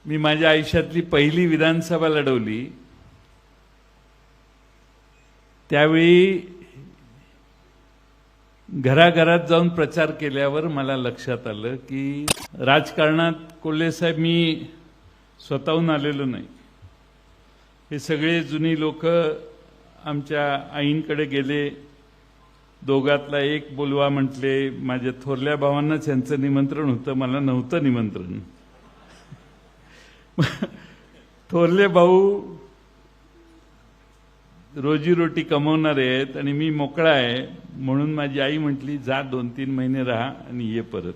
मी माझ्या आयुष्यातली पहिली विधानसभा लढवली त्यावेळी घराघरात जाऊन प्रचार केल्यावर मला लक्षात आलं की राजकारणात कोल्हे साहेब मी स्वतःहून आलेलो नाही। हे सगळे जुनी लोक आमच्या आईंकडे गेले, दोघातला एक बोलवा म्हटले। माझ्या थोरल्या भावांनाच यांचं निमंत्रण होतं, मला नव्हतं निमंत्रण। थोरले भाऊ रोजीरोटी कमवणारे आहेत आणि मी मोकळा आहे, म्हणून माझी आई म्हटली जा 2-3 महिने राहा आणि ये परत।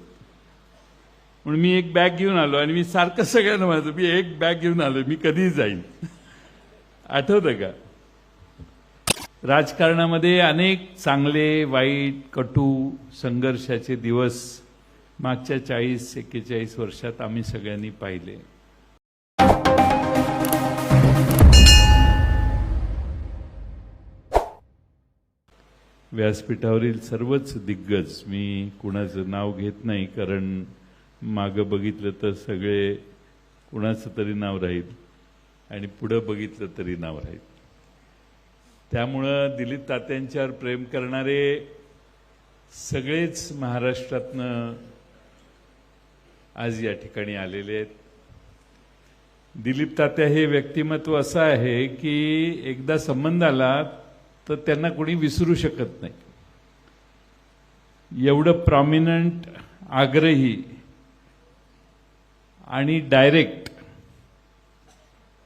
म्हणून मी एक बॅग घेऊन आलो आणि मी सारखं सगळ्यांना म्हणतो मी एक बॅग घेऊन आलो, मी कधी जाईन। आठवतं का? राजकारणामध्ये अनेक चांगले वाईट कटू संघर्षाचे दिवस मागच्या 40-41 वर्षात आम्ही सगळ्यांनी पाहिले। व्यासपीठावरील सर्वच दिग्गज, मी कुणाचं नाव घेत नाही कारण मागं बघितलं तर सगळे कुणाचं तरी नाव राहील आणि पुढं बघितलं तरी नाव राहील। त्यामुळं दिलीप तात्यांच्यावर प्रेम करणारे सगळेच महाराष्ट्रातनं आज या ठिकाणी आलेले आहेत। दिलीप तात्या हे व्यक्तिमत्व असं आहे की एकदा संबंध आला तर त्यांना कोणी विसरू शकत नाही। एवढं प्रॉमिनंट, आग्रही आणि डायरेक्ट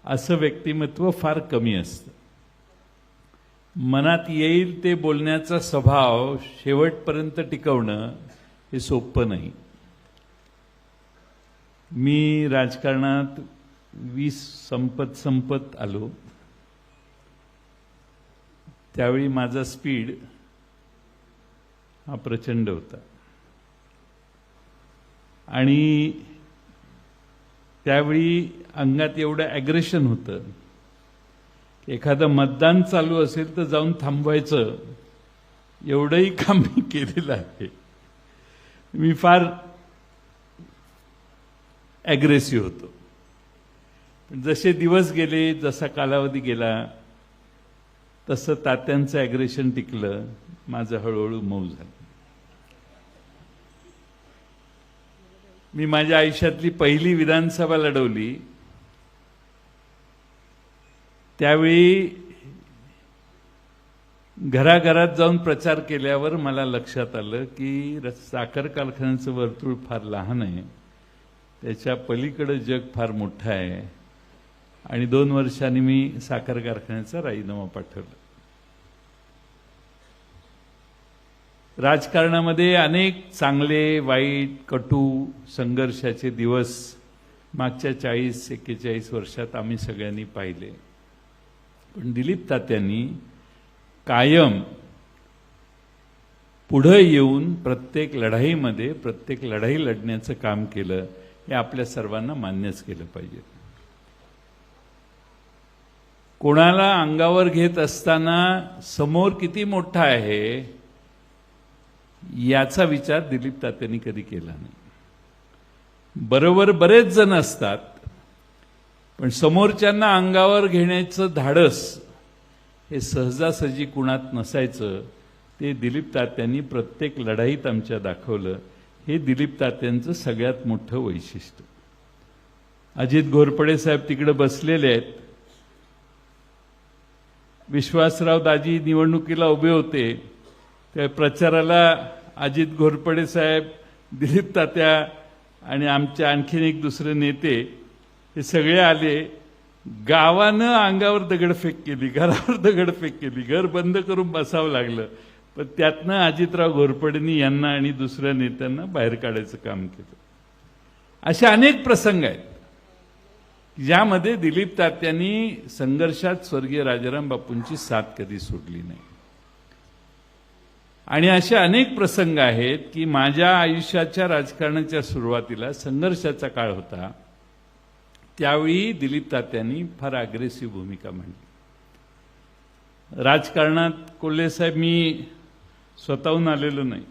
असं व्यक्तिमत्व फार कमी असतं। मनात येईल ते बोलण्याचा स्वभाव शेवटपर्यंत टिकवणं हे सोपं नाही। मी राजकारणात 20 संपत आलो, त्यावेळी माझा स्पीड हा प्रचंड होता आणि त्यावेळी अंगात एवढं ॲग्रेशन होतं, एखादं मतदान चालू असेल तर जाऊन थांबवायचं, एवढंही काम मी केलेलं आहे। मी फार ॲग्रेसिव्ह होतो। पण जसे दिवस गेले, जसा कालावधी गेला तसं तात्यांचं ॲग्रेशन टिकलं, माझं हळूहळू मऊ झालं। मी माझ्या आयुष्यातली पहिली विधानसभा लढवली त्यावेळी घराघरात जाऊन प्रचार केल्यावर मला लक्षात आलं की साखर कारखान्याचं वर्तुळ फार लहान आहे, त्याच्या पलीकडे जग फार मोठं आहे आणि 2 वर्षांनी मी साखर कारखान्याचा राजीनामा पाठवला। राजकारणामध्ये अनेक चांगले वाईट कटू संघर्षाचे दिवस मागच्या 40-41 वर्षात आम्ही सगळ्यांनी पाहिले। पण दिलीप तात्यांनी कायम पुढे येऊन प्रत्येक लढाईमध्ये प्रत्येक लढाई लढण्याचं काम केलं, हे आपल्या सर्वांना मान्यच केलं पाहिजे। कोणाला अंगावर घेत असताना समोर किती मोठा आहे याचा विचार दिलीप तात्यांनी कधी केला नाही। बरोबर बरेच जण असतात, पण समोरच्यांना अंगावर घेण्याचं धाडस हे सहजासहजी कुणात नसायचं, ते दिलीप तात्यांनी प्रत्येक लढाईत आमच्या दाखवलं। हे दिलीप तात्यांचं सगळ्यात मोठं वैशिष्ट्य। अजित घोरपडे साहेब तिकडे बसलेले आहेत, विश्वासराव दाजी निवडणुकीला उभे होते, त्या प्रचाराला अजित घोरपडे साहेब, दिलीप तात्या आणि आमचे आणखीन एक दुसरे नेते हे सगळे आले। गावानं अंगावर दगडफेक केली, घरावर दगडफेक केली, घर बंद करून बसावं लागलं, पण त्यातनं अजितराव घोरपडेंनी यांना आणि दुसऱ्या नेत्यांना बाहेर काढायचं काम केलं। असे अनेक प्रसंग आहेत ज्यामध्ये दिलीप तात्यांनी संघर्षात स्वर्गीय राजाराम बापूंची साथ कधी सोडली नाही। आणि असे अनेक प्रसंग आहेत की माझ्या आयुष्याच्या राजकारणाच्या सुरुवातीला संघर्षाचा काळ होता, त्यावेळी दिलीप तात्यांनी फार अग्रेसिव्ह भूमिका मांडली। राजकारणात कोल्हे साहेब मी स्वतःहून आलेलो नाही।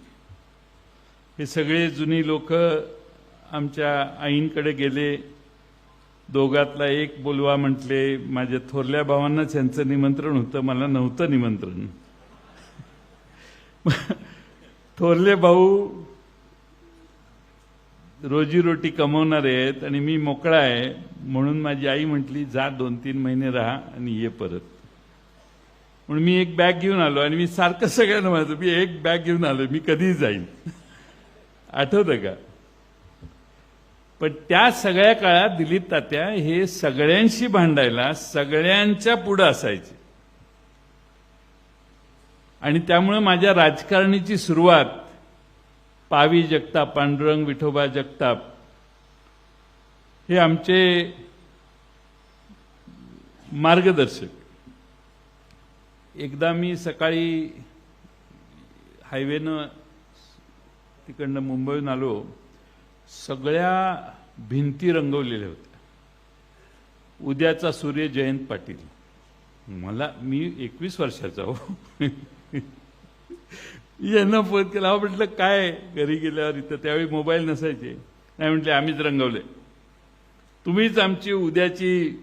हे सगळे जुनी लोक आमच्या आईंकडे गेले, दोघातला एक बोलवा म्हटले. माझ्या थोरल्या भावांनाच यांचं निमंत्रण होतं, मला नव्हतं निमंत्रण. थोरले भाऊ रोजीरोटी कमवणारे आहेत आणि मी मोकळा आहे, म्हणून माझी आई म्हटली जा 2-3 महिने राहा आणि ये परत. म्हणून मी एक बॅग घेऊन आलो आणि मी सारखं सगळ्यांना म्हणतो मी एक बॅग घेऊन आलो, मी कधीही जाईन. आठवतं का? पण त्या सगळ्या काळात दिलीप तात्या हे सगळ्यांशी भांडायला सगळ्यांच्या पुढे असायचे. आणि त्यामुळे माझ्या राजकारणाची सुरुवात पावी जगताप, पांडुरंग विठोबा जगताप हे आमचे मार्गदर्शक. एकदा मी सकाळी हायवेनं तिकडनं मुंबईहून आलो, सगळ्या भिंती रंगवलेल्या होत्या. उद्याचा सूर्य जयंत पाटील. मी 21 वर्षाचा हो. यांना फोन केला, म्हटलं काय घरी गेल्यावर इथं, त्यावेळी मोबाईल नसायचे. नाही म्हटले आम्हीच रंगवले, तुम्हीच आमची उद्याची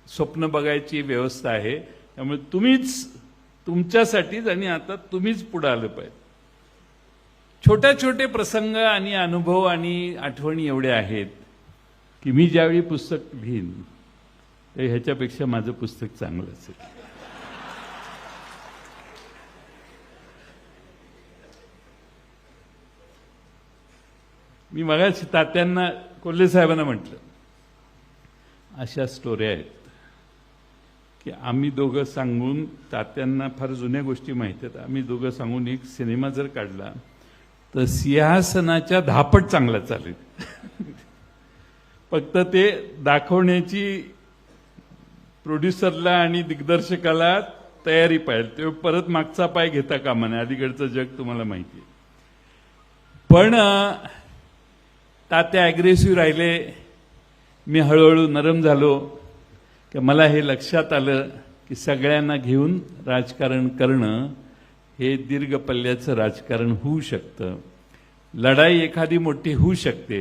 स्वप्न बघायची व्यवस्था आहे, त्यामुळे तुम्हीच तुमच्यासाठीच आणि आता तुम्हीच पुढे आलं पाहिजे. छोटे छोटे प्रसंग आणि अनुभव आणि आठवणी एवढ्या आहेत की मी ज्यावेळी पुस्तक लिहीन तर ह्याच्यापेक्षा माझं पुस्तक चांगलं असेल. मी मगाशी तात्यांना, कोल्हे साहेबांना म्हटलं अशा स्टोऱ्या आहेत की आम्ही दोघं सांगून, तात्यांना फार जुन्या गोष्टी माहिती आहेत, आम्ही दोघं सांगून एक सिनेमा जर काढला तर सिंहासनाच्या 10 पट चांगला चालेल. फक्त ते दाखवण्याची प्रोड्युसरला आणि दिग्दर्शकाला तयारी पाहिजे. ते परत मागचा पाय घेता कामा नये, अलीकडचं जग तुम्हाला माहिती आहे. पण तात्या अग्रेसिव्ह राहिले, मी हळूहळू नरम झालो की मला हे लक्षात आलं की सगळ्यांना घेऊन राजकारण करणं हे दीर्घ पल्ल्याचं राजकारण होऊ शकतं. लढाई एखादी मोठी होऊ शकते,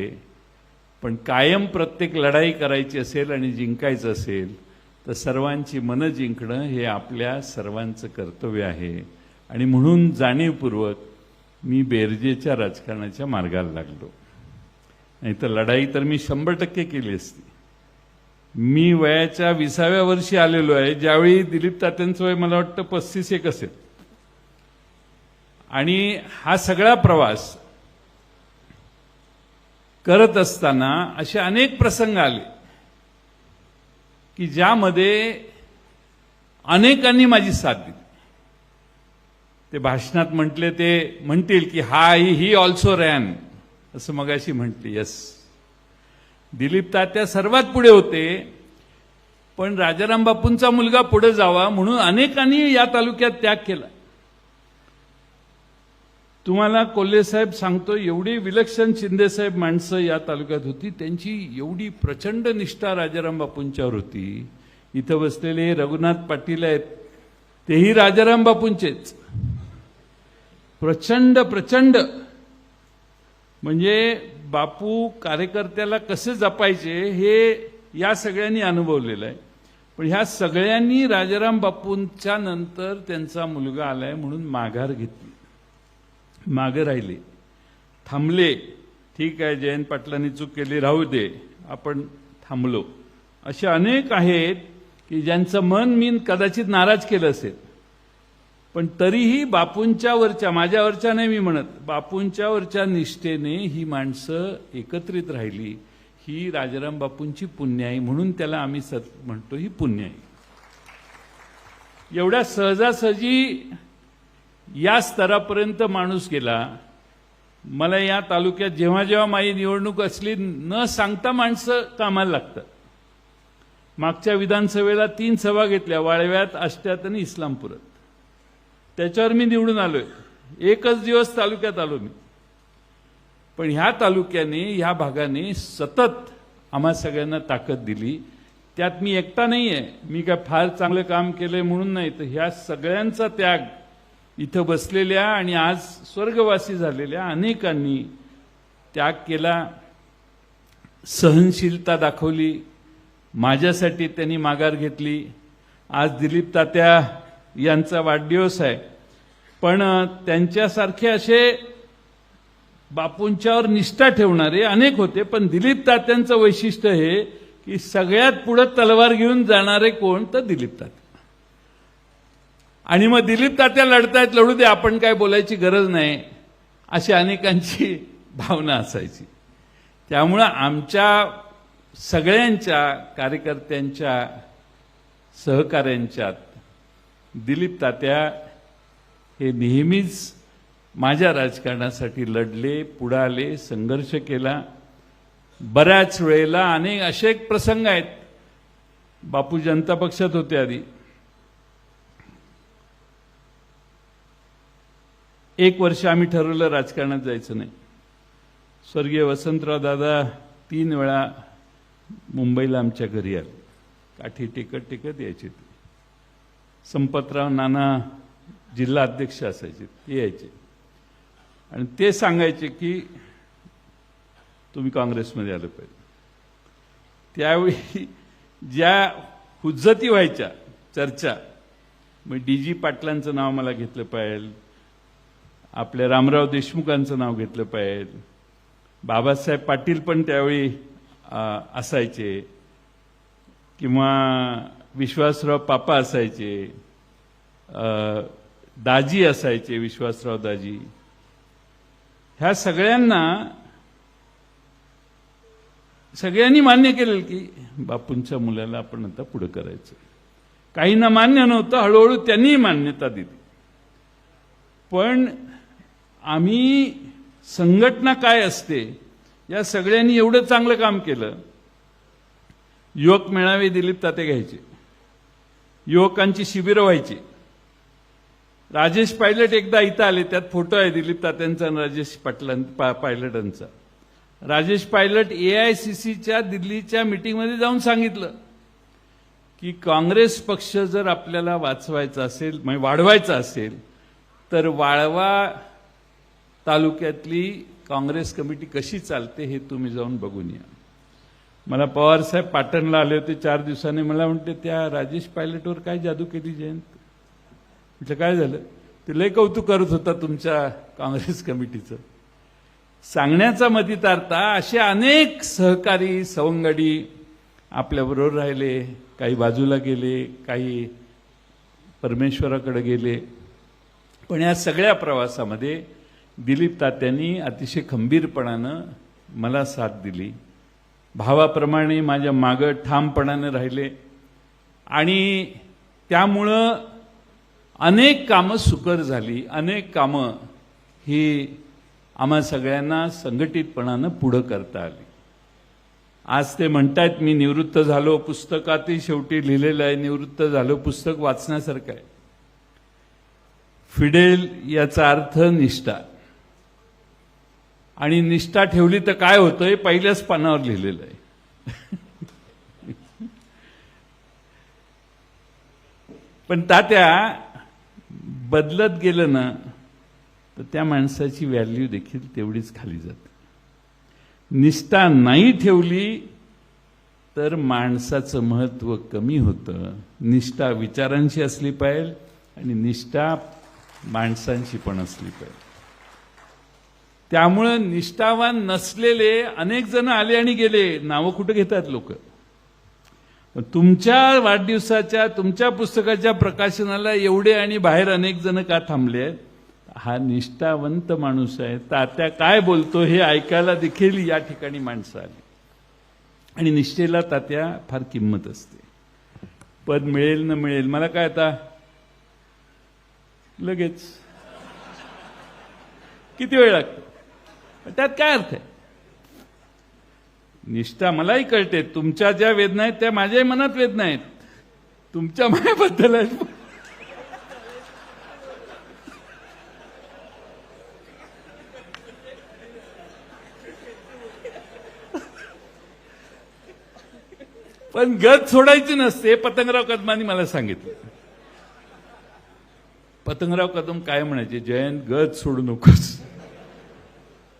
पण कायम प्रत्येक लढाई करायची असेल आणि जिंकायचं असेल तर सर्वांची मनं जिंकणं हे आपल्या सर्वांचं कर्तव्य आहे. आणि म्हणून जाणीवपूर्वक मी बेरजेच्या राजकारणाच्या मार्गाला लागलो. नाही तर लढाई तर मी 100% केली असती. मी वयाच्या 20व्या वर्षी आलेलो आहे, ज्यावेळी दिलीप तात्यांचं वय मला वाटतं 35 असेल. आणि हा सगळा प्रवास करत असताना असे अनेक प्रसंग आले की ज्यामध्ये अनेकांनी माझी साथ दिली. ते भाषणात म्हटले, ते म्हणतील की ही ऑल्सो रॅन, असं मगाशी म्हटली. यस, दिलीप तात्या सर्वात पुढे होते, पण राजाराम बापूंचा मुलगा पुढे जावा म्हणून अनेकांनी या तालुक्यात त्याग केला. तुम्हाला कोल्हे साहेब सांगतो, एवढी विलक्षण शिंदेसाहेब माणसं या तालुक्यात होती, त्यांची एवढी प्रचंड निष्ठा राजाराम बापूंच्यावर होती. इथं बसलेले रघुनाथ पाटील आहेत, तेही राजाराम बापूंचेच. प्रचंड प्रचंड म्हणजे बापू कार्यकर्त्याला कसे जपायचे हे या सगळ्यांनी अनुभवलेलं आहे. पण ह्या सगळ्यांनी राजाराम बापूंच्या नंतर त्यांचा मुलगा आलाय म्हणून माघार घेतली, मागे राहिले, थांबले. ठीक आहे, जयंत पाटलांनी चूक केली, राहू दे, आपण थांबलो. असे अनेक आहेत की ज्यांचं मन मी कदाचित नाराज केलं असेल, पण तरीही बापूंच्या वरच्या, माझ्यावरच्या नाही मी म्हणत, बापूंच्या वरच्या निष्ठेने ही माणसं एकत्रित राहिली. ही राजाराम बापूंची पुण्याई, म्हणून त्याला आम्ही म्हणतो ही पुण्याई. एवढ्या सहजासहजी या स्तरापर्यंत माणूस गेला. मला या तालुक्यात जेव्हा जेव्हा माझी निवडणूक असली, न सांगता माणसं कामाला लागतात. मागच्या विधानसभेला 3 सभा घेतल्या, वाळव्यात, आष्ट्यात आणि इस्लामपुरात. त्याच्यावर मी निवडून आलोय. एकच दिवस तालुक्यात आलो मी. पण ह्या तालुक्याने, ह्या भागाने सतत आम्हा सगळ्यांना ताकद दिली. त्यात मी एकटा नाहीये, मी काय फार चांगलं काम केलंय म्हणून नाही, तर ह्या सगळ्यांचा त्याग इथं बसलेल्या आणि आज स्वर्गवासी झालेल्या अनेकांनी त्याग केला, सहनशीलता दाखवली. माझ्यासाठी त्यांनी माघार घेतली. आज दिलीप तात्या यांचा वाढदिवस आहे, पण त्यांच्यासारखे असे बापूंच्यावर निष्ठा ठेवणारे अनेक होते, पण दिलीप तात्यांचं वैशिष्ट्य हे की सगळ्यात पुढे तलवार घेऊन जाणारे कोण, तर दिलीप तात्या. आणि मग दिलीप तात्या लढतायत, लढू दे, आपण काय बोलायची गरज नाही, अशी अनेकांची भावना असायची. त्यामुळं आमच्या सगळ्यांच्या कार्यकर्त्यांच्या सहकाऱ्यांच्यात दिलीप तात्या हे नेहमीच माझ्या राजकारणासाठी लढले, पुढे आले, संघर्ष केला. बऱ्याच वेळेला अनेक असे एक प्रसंग आहेत. बापू जनता पक्षात होते आधी. एक वर्ष आम्ही ठरवलं राजकारणात जायचं नाही. स्वर्गीय वसंतराव दादा 3 वेळा मुंबईला आमच्या घरी आले. काठी टेकत टेकत यायचे ते. संपतराव नाना जिल्हा अध्यक्ष असायचे, ते यायचे आणि ते सांगायचे की तुम्ही काँग्रेसमध्ये आलं पाहिजे. त्यावेळी ज्या हुज्जती व्हायच्या चर्चा, मग डी.जी. पाटलांचं नाव मला घेतलं पाहिजे, आपल्या रामराव देशमुखांचं नाव घेतलं पाहिजे, बाबासाहेब पाटील पण त्यावेळी असायचे, किंवा विश्वासराव पापा असायचे, दाजी असायचे, विश्वासराव दाजी. ह्या सगळ्यांनी मान्य केलं की बापूंच्या मुलाला आपण आता पुढे करायचं. काहींना मान्य नव्हतं, हळूहळू त्यांनी मान्यता दिली. पण आम्ही संघटना काय असते या सगळ्यांनी एवढं चांगलं काम केलं. युवक मेळावे दिलीप तात्या घ्यायचे, युवकांची शिबिरं व्हायची. राजेश पायलट एकदा इथं आले, त्यात फोटो आहे दिलीप तात्यांचा आणि राजेश पायलटांचा. राजेश पायलट AICCच्या दिल्लीच्या मीटिंगमध्ये जाऊन सांगितलं की काँग्रेस पक्ष जर आपल्याला वाचवायचा असेल, म्हणजे वाढवायचा असेल, तर वाळवा तालुक्यातली काँग्रेस कमिटी कशी चालते हे तुम्ही जाऊन बघून या. मला पवारसाहेब पाटणला आले होते 4 दिवसांनी. मला म्हणते त्या राजेश पायलटवर काय जादू केली जयंत? म्हटलं काय झालं? ते लय कौतुक करत होता तुमच्या काँग्रेस कमिटीचं. सांगण्याचा मतितार्थ असे अनेक सहकारी सवंगडी आपल्याबरोबर राहिले, काही बाजूला गेले, काही परमेश्वराकडे गेले. पण या सगळ्या प्रवासामध्ये दिलीप तात्यांनी अतिशय खंबीरपणानं मला साथ दिली. भावाप्रमाणे माझ्या मागं ठामपणाने राहिले आणि त्यामुळं अनेक कामं सुकर झाली. अनेक कामं ही आम्हा सगळ्यांना संघटितपणानं पुढं करता आली. आज ते म्हणतायत मी निवृत्त झालो, पुस्तकातही शेवटी लिहिलेलं आहे निवृत्त झालो. पुस्तक वाचण्यासारखं आहे. फिडेल याचा अर्थ निष्ठा, आणि निष्ठा ठेवली तर काय होतं हे पहिल्याच पानावर लिहिलेलं आहे. पण तात्या बदलत गेलं ना तर त्या माणसाची व्हॅल्यू देखील तेवढीच खाली जाते. निष्ठा नाही ठेवली तर माणसाचं महत्त्व कमी होतं. निष्ठा विचारांची असली पाहिजे आणि निष्ठा माणसांची पण असली पाहिजे. त्यामुळे निष्ठावान नसलेले अनेक जण आले आणि गेले, नावं कुठे घेतात लोक. तुमच्या वाढदिवसाच्या, तुमच्या पुस्तकाच्या प्रकाशनाला एवढे आणि बाहेर अनेक जण का थांबले? हा निष्ठावंत माणूस आहे. तात्या काय बोलतो हे ऐकायला देखील या ठिकाणी माणसं आली. आणि निष्ठेला तात्या फार किंमत असते. पद मिळेल न मिळेल मला काय, आता लगेच किती वेळ लागतो, त्यात काय अर्थ आहे? निष्ठा मलाही कळते. तुमच्या ज्या वेदना आहेत त्या माझ्याही मनात वेदना आहेत. तुमच्या मायाबद्दल आहेत. पण गत सोडायची नसते. पतंगराव कदमांनी मला सांगितलं. पतंगराव कदम काय म्हणायचे, जयंत गत सोडू नकोस.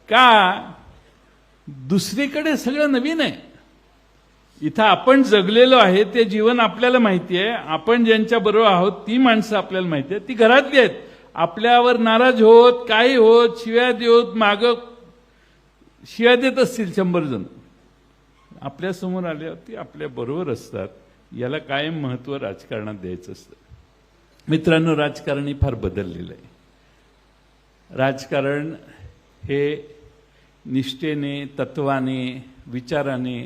का? दुसरीकडे सगळं नवीन आहे. इथं आपण जगलेलो आहे ते जीवन आपल्याला माहिती आहे. आपण ज्यांच्या बरोबर आहोत ती माणसं आपल्याला माहिती आहे. ती घरातली आहेत. आपल्यावर नाराज होत, काही होत, शिव्या देत, मागं शिव्या देत असतील 100 जण. आपल्यासमोर आल्यावर ती आपल्या बरोबर असतात. याला कायम महत्त्व राजकारणात द्यायचं असतं. मित्रांनो, राजकारणी फार बदललेलं आहे. राजकारण हे निष्ठेने, तत्वाने, विचाराने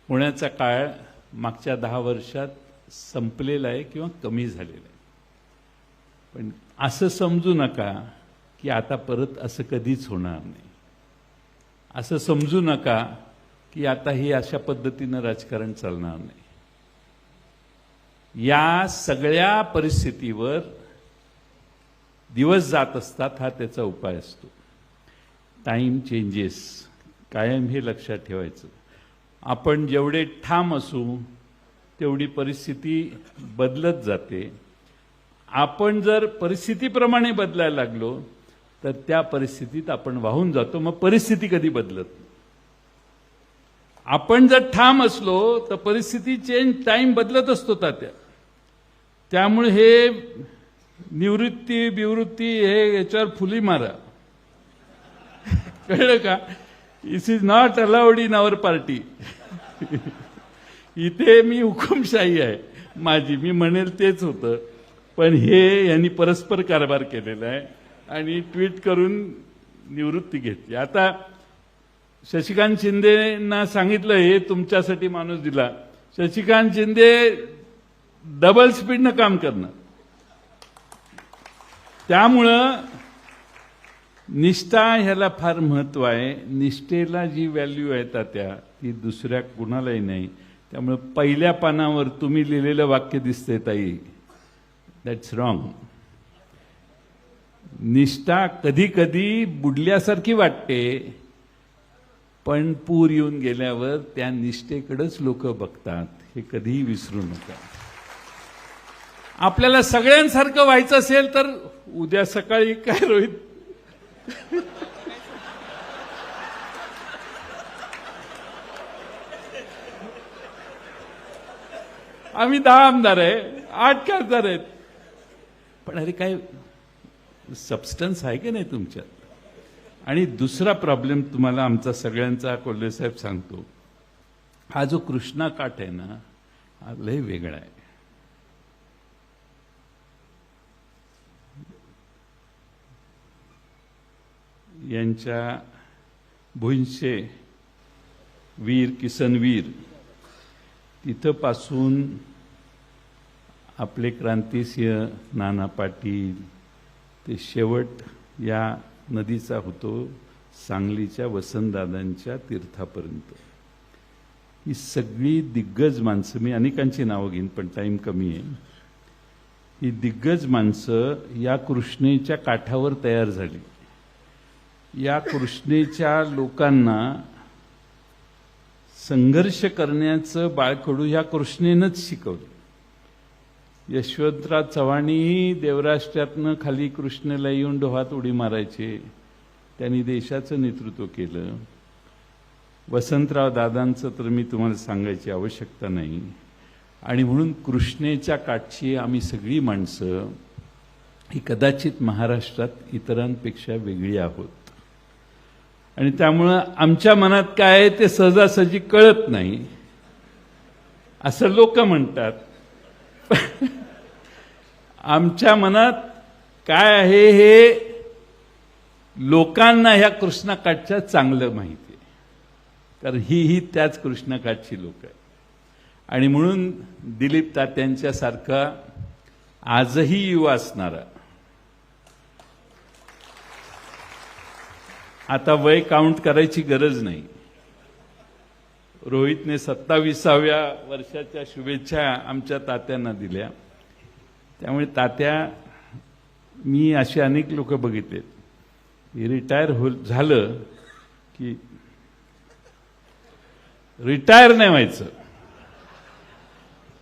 होण्याचा काळ मागच्या 10 वर्षात संपलेला आहे किंवा कमी झालेला आहे. पण असं समजू नका की आता परत असं कधीच होणार नाही. असं समजू नका की आता ही अशा पद्धतीनं राजकारण चालणार नाही. या सगळ्या परिस्थितीवर दिवस जात असतात, हा त्याचा उपाय असतो. टाइम चेंजेस, कायम हे लक्षात ठेवायचं. आपण जेवढे ठाम असू तेवढी परिस्थिती बदलत जाते. आपण जर परिस्थितीप्रमाणे बदलायला लागलो तर त्या परिस्थितीत आपण वाहून जातो. मग परिस्थिती कधी बदलत नाही. आपण जर ठाम असलो तर परिस्थिती चेंज, टाइम बदलत असतो तात्या. त्यामुळे हे निवृत्ती बिवृत्ती हे याच्यावर फुली मारा. कळलं का? This is not allowed in our party. इथे मी हुकुमशाही आहे माझी, मी म्हणेल तेच होतं. पण हे यांनी परस्पर कारभार केलेला आहे आणि ट्विट करून निवृत्ती घेतली. आता शशिकांत शिंदेना सांगितलं हे तुमच्यासाठी माणूस दिला. शशिकांत शिंदे डबल स्पीडनं काम करणार. त्यामुळं निष्ठा ह्याला फार महत्व आहे. निष्ठेला जी व्हॅल्यू आहे तात्या ती दुसऱ्या कुणालाही नाही. त्यामुळे पहिल्या पानावर तुम्ही लिहिलेलं वाक्य दिसतंय ताई, दॅट्स रॉंग. निष्ठा कधी कधी बुडल्यासारखी वाटते, पण पूर येऊन गेल्यावर त्या निष्ठेकडेच लोक बघतात. हे कधीही विसरू नका. आपल्याला सगळ्यांसारखं व्हायचं असेल तर उद्या सकाळी काय रोहित आम्ही 10 आमदार आहे, 8 खासदार आहेत. पण अरे काय सबस्टन्स आहे की नाही तुमच्यात? आणि दुसरा प्रॉब्लेम तुम्हाला आमचा सगळ्यांचा कोल्हे साहेब सांगतो. हा जो कृष्णा काठ आहे ना, हा लय वेगळा आहे. यांच्या भुईंचे वीर किसनवीर तिथपासून आपले क्रांतिसिंह नाना पाटील ते शेवट या नदीचा होतो सांगलीच्या वसंतदादांच्या तीर्थापर्यंत. ही सगळी दिग्गज माणसं, मी अनेकांची नावं घेईन पण टाईम कमी आहे. ही दिग्गज माणसं या कृष्णेच्या काठावर तयार झाली. या कृष्णेच्या लोकांना संघर्ष करण्याचं बाळकडू ह्या कृष्णेनंच शिकवलं. यशवंतराव चव्हाणही देवराष्ट्रातनं खाली कृष्णेला येऊन डोहात उडी मारायचे. त्यांनी देशाचं नेतृत्व केलं. वसंतराव दादांचं तर मी तुम्हाला सांगायची आवश्यकता नाही. आणि म्हणून कृष्णेच्या काठची आम्ही सगळी माणसं ही कदाचित महाराष्ट्रात इतरांपेक्षा वेगळी आहोत. आणि त्यामुळं आमच्या मनात काय आहे ते सहजासहजी कळत नाही असं लोक म्हणतात. आमच्या मनात काय आहे हे लोकांना ह्या कृष्णाकाठच्या चांगलं माहिती आहे, कारण ही त्याच कृष्णाकाठची लोक आहे. आणि म्हणून दिलीप तात्यांच्यासारखा आजही युवा असणारा, आता वय काउंट करायची गरज नाही. रोहितने 27व्या वर्षाच्या शुभेच्छा आमच्या तात्यांना दिल्या. त्यामुळे तात्या, मी असे अनेक लोक बघितलेत, रिटायर झालं की रिटायर नाही व्हायचं.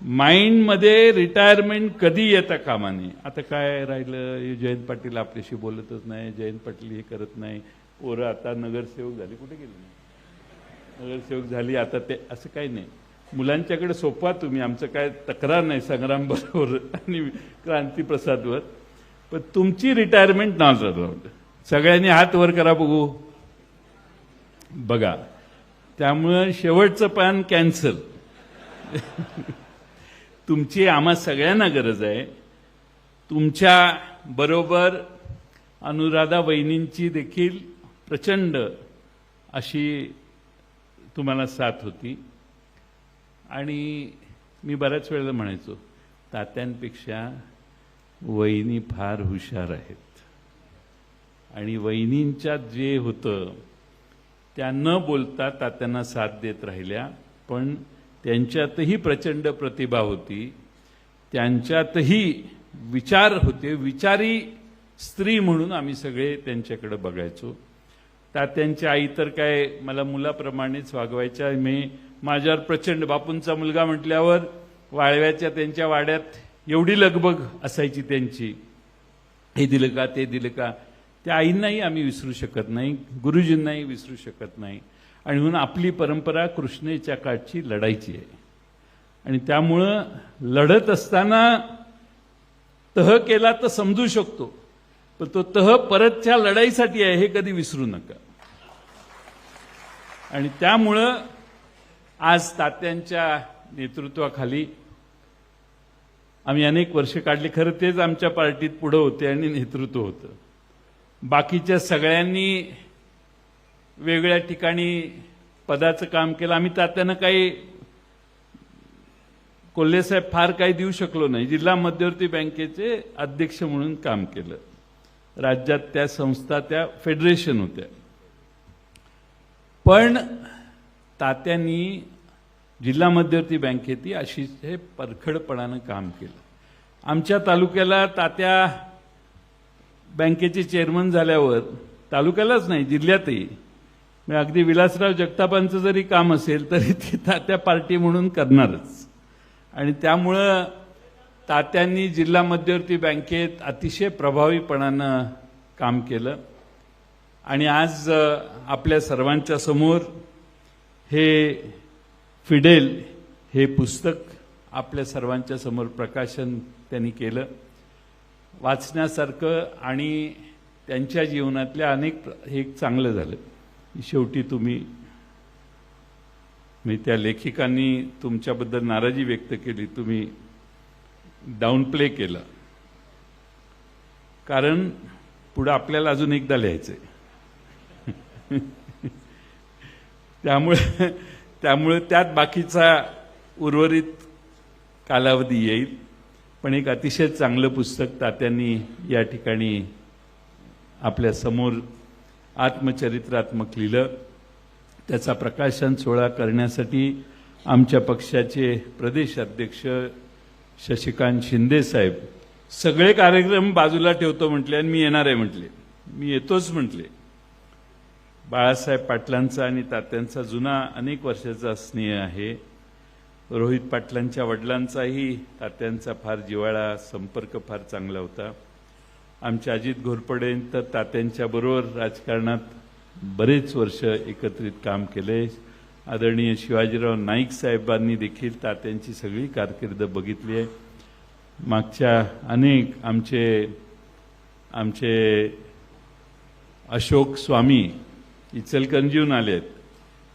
माइंडमध्ये रिटायरमेंट कधी येता कामा नये. आता काय राहिलं, जयंत पाटील आपल्याशी बोलतच नाही, जयंत पाटील हे करत नाही, पोरं आता नगरसेवक झाली, कुठे गेली नाही, नगरसेवक झाली आता, ते असं काही नाही. मुलांच्याकडे सोपवा तुम्ही, आमचं काय तक्रार नाही संग्राम बरोबर आणि क्रांतीप्रसादवर, पण तुमची रिटायरमेंट नॉट अलाउड. सगळ्यांनी हात वर करा बघू. बघा, त्यामुळं शेवटचं पान कॅन्सल. तुमची आम्हा सगळ्यांना गरज आहे. तुमच्या बरोबर अनुराधा वहिनींची देखील प्रचंड अशी तुम्हाला साथ होती. आणि मी बऱ्याच वेळेला म्हणायचो, तात्यांपेक्षा वहिनी फार हुशार आहेत. आणि वहिनींच्यात जे होतं त्या न बोलता तात्यांना साथ देत राहिल्या, पण त्यांच्यातही प्रचंड प्रतिभा होती, त्यांच्यातही विचार होते. विचारी स्त्री म्हणून आम्ही सगळे त्यांच्याकडे बघायचो. तात्यांची आई तर काय मला मुलाप्रमाणेच वागवायच्या. माझ्यावर प्रचंड, बापूंचा मुलगा म्हटल्यावर वाळव्याच्या त्यांच्या वाड्यात एवढी लगबग असायची त्यांची, हे दिलं का ते दिलं का. त्या आईंनाही आम्ही विसरू शकत नाही, गुरुजींनाही विसरू शकत नाही. आणि म्हणून आपली परंपरा कृष्णेच्या काठची लढायची आहे. आणि त्यामुळं लढत असताना तह केला तर समजू शकतो, पण तो तह परतच्या लढाईसाठी आहे हे कधी विसरू नका. आणि त्यामुळं आज तात्यांच्या नेतृत्वाखाली आम्ही अनेक वर्ष काढली. खरं तेच आमच्या पार्टीत पुढे होते आणि नेतृत्व होतं. बाकीच्या सगळ्यांनी वेगळ्या ठिकाणी पदाचं काम केलं. आम्ही तात्यांना काही, कोल्हेसाहेब फार काही देऊ शकलो नाही. जिल्हा मध्यवर्ती बँकेचे अध्यक्ष म्हणून काम केलं. राज्यात त्या संस्था त्या फेडरेशन होत्या. पण तात्यांनी जिल्हा मध्यवर्ती बँकेतही अतिशय परखडपणानं काम केलं. आमच्या तालुक्याला तात्या बँकेचे चेअरमन झाल्यावर, तालुक्यालाच नाही जिल्ह्यातही, अगदी विलासराव जगतापांचं जरी काम असेल तरी ते तात्या पार्टी म्हणून करणारच. आणि त्यामुळं तात्यांनी जिल्हा मध्यवर्ती बँकेत अतिशय प्रभावीपणानं काम केलं. आणि आज आपल्या सर्वांच्या समोर हे फिडेल हे पुस्तक आपल्या सर्वांच्या समोर प्रकाशन त्यांनी केलं. वाचण्यासारखं आणि त्यांच्या जीवनातल्या अनेक, हे चांगलं झालं. शेवटी तुम्ही, मी त्या लेखिकांनी तुमच्याबद्दल नाराजी व्यक्त केली, तुम्ही डाऊन प्ले केला. कारण पुढे आपल्याला अजून एकदा लिहायचंय. त्यामुळे त्यात बाकीचा उर्वरित कालावधी येईल. पण एक अतिशय चांगलं पुस्तक तात्यांनी या ठिकाणी आपल्या समोर आत्मचरित्रात्मक लिहिलं. त्याचा प्रकाशन सोहळा करण्यासाठी आमच्या पक्षाचे प्रदेश अध्यक्ष शशिकांत शिंदे साहेब सगळे कार्यक्रम बाजूला ठेवतो म्हटले आणि मी येणार आहे म्हटले. मी येतोच म्हटले. बाळासाहेब पाटलांचा आणि तात्यांचा जुना अनेक वर्षाचा स्नेह आहे. रोहित पाटलांच्या वडिलांचाही तात्यांचा फार जिव्हाळा, संपर्क फार चांगला होता. आमच्या अजित घोरपडे तर तात्यांच्या बरोबर राजकारणात बरेच वर्ष एकत्रित काम केले. आदरणीय शिवाजीराव नाईक साहेबांनी देखील तात्यांची सगळी कारकीर्द बघितली आहे. मागच्या अनेक आमचे अशोक स्वामी इचलकरंजीहून आले आहेत.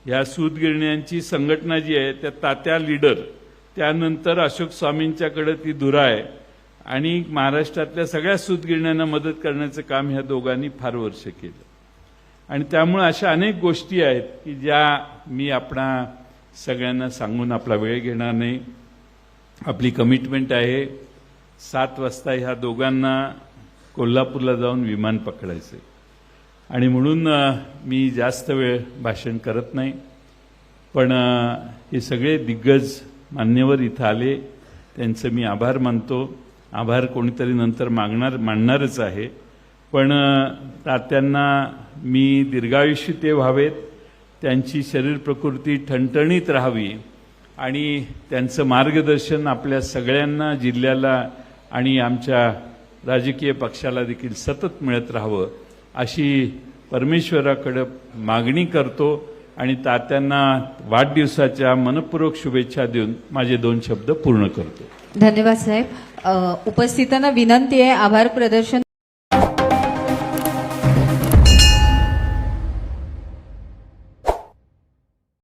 ह्या सूतगिरण्यांची संघटना जी आहे त्या तात्या लीडर, त्यानंतर अशोक स्वामींच्याकडे ती धुरा आहे. आणि महाराष्ट्रातल्या सगळ्या सूतगिरण्यांना मदत करण्याचं काम ह्या दोघांनी फार वर्ष केलं. आणि त्यामुळे अशा अनेक गोष्टी आहेत की ज्या मी आपणा सगळ्यांना सांगून आपला वेळ घेणार नाही. आपली कमिटमेंट आहे 7 वाजता ह्या दोघांना कोल्हापूरला जाऊन विमान पकडायचं. आणि म्हणून मी जास्त वेळ भाषण करत नाही. पण हे सगळे दिग्गज मान्यवर इथं आले, त्यांचं मी आभार मानतो. आभार कोणीतरी नंतर मानणारच आहे. पण तात्यांना मी दीर्घायुष्य ते व्हावेत, त्यांची शरीर प्रकृती ठणठणीत राहावी आणि त्यांचं मार्गदर्शन आपल्या सगळ्यांना, जिल्ह्याला आणि आमच्या राजकीय पक्षाला देखील सतत मिळत राहावं अशी परमेश्वराकडे मागणी करतो. आणि तात्यांना वाढदिवसाच्या मनपूर्वक शुभेच्छा देऊन माझे 2 शब्द पूर्ण करतो. धन्यवाद साहेब. उपस्थितांना विनंती आहे आभार प्रदर्शन